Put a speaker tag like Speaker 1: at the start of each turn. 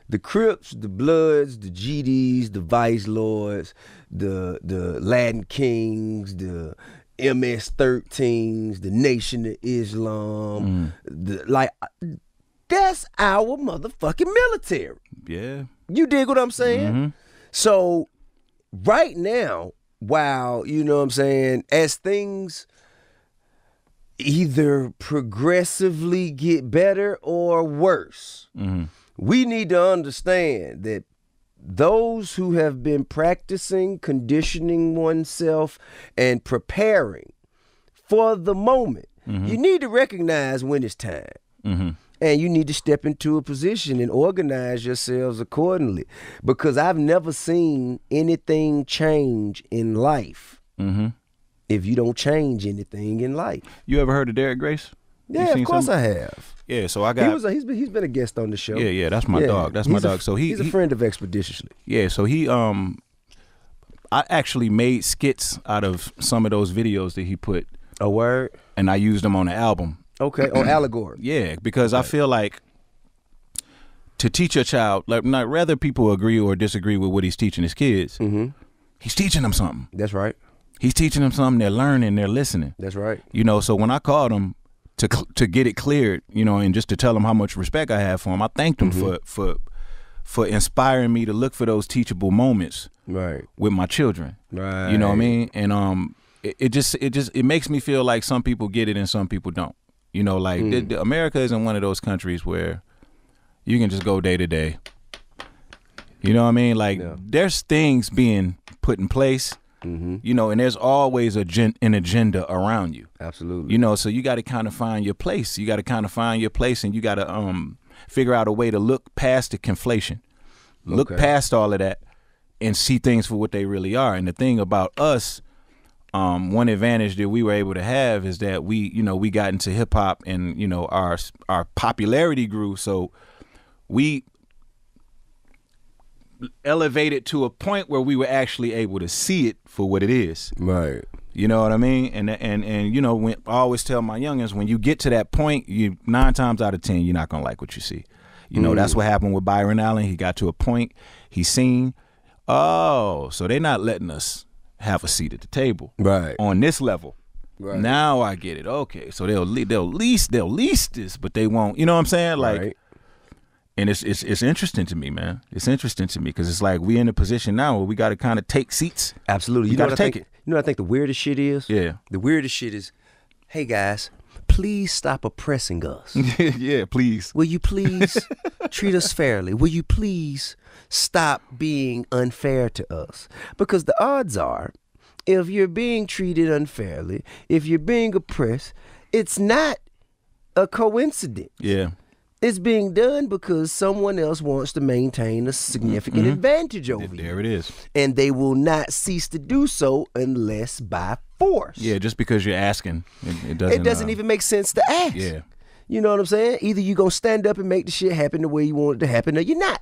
Speaker 1: The Crips, the Bloods, the GDs, the Vice Lords, the Latin Kings, the MS-13s, the Nation of Islam, that's our motherfucking military.
Speaker 2: Yeah.
Speaker 1: You dig what I'm saying?
Speaker 2: Mm-hmm.
Speaker 1: So right now, while, you know what I'm saying, as things either progressively get better or worse, we need to understand that those who have been practicing, conditioning oneself, and preparing for the moment, you need to recognize when it's time. And you need to step into a position and organize yourselves accordingly. Because I've never seen anything change in life if you don't change anything in life.
Speaker 2: You ever heard of Derek Grace?
Speaker 1: Yeah, of course I have.
Speaker 2: Yeah, so I got...
Speaker 1: He's been a guest on the show.
Speaker 2: Yeah, that's my dog. That's my dog. So
Speaker 1: he's a friend of Expeditiously.
Speaker 2: Yeah, so I actually made skits out of some of those videos that he put.
Speaker 1: A word?
Speaker 2: And I used them on the album.
Speaker 1: Okay, on Allegory.
Speaker 2: Yeah, because I feel like to teach a child, like, not whether people agree or disagree with what he's teaching his kids, he's teaching them something.
Speaker 1: That's right.
Speaker 2: He's teaching them something. They're learning. They're listening.
Speaker 1: That's right.
Speaker 2: You know, so when I called him to get it cleared, you know, and just to tell him how much respect I have for him, I thanked him for inspiring me to look for those teachable moments with my children. Right. You know what I mean? And it makes me feel like some people get it and some people don't. You know, like America isn't one of those countries where you can just go day to day. You know what I mean? Like there's things being put in place, you know, and there's always an agenda around you.
Speaker 1: Absolutely.
Speaker 2: You know, so you got to kind of find your place. You got to kind of find your place, and you got to figure out a way to look past the conflation, look past all of that, and see things for what they really are. And the thing about us, one advantage that we were able to have is that we got into hip hop, and, you know, our popularity grew. So we elevated to a point where we were actually able to see it for what it is.
Speaker 1: Right.
Speaker 2: You know what I mean? And you know, I always tell my youngins, when you get to that point, 9 times out of 10, you're not gonna like what you see. You know, that's what happened with Byron Allen. He got to a point, he seen, oh, so they're not letting us have a seat at the table on this level. Right. Now I get it. Okay, so they'll lease this, but they won't. You know what I'm saying? Like, and it's interesting to me, man. It's interesting to me because it's like we in a position now where we got to kind of take seats.
Speaker 1: Absolutely,
Speaker 2: you got to take it.
Speaker 1: You know what I think the weirdest shit is?
Speaker 2: Yeah,
Speaker 1: the weirdest shit is, hey guys, please stop oppressing us.
Speaker 2: Yeah, please.
Speaker 1: Will you please treat us fairly? Will you please stop being unfair to us? Because the odds are, if you're being treated unfairly, if you're being oppressed, it's not a coincidence.
Speaker 2: Yeah.
Speaker 1: It's being done because someone else wants to maintain a significant advantage over you.
Speaker 2: There it is.
Speaker 1: And they will not cease to do so unless by force.
Speaker 2: Yeah, just because you're asking, it
Speaker 1: doesn't even make sense to ask.
Speaker 2: Yeah.
Speaker 1: You know what I'm saying? Either you're going to stand up and make the shit happen the way you want it to happen, or you're not.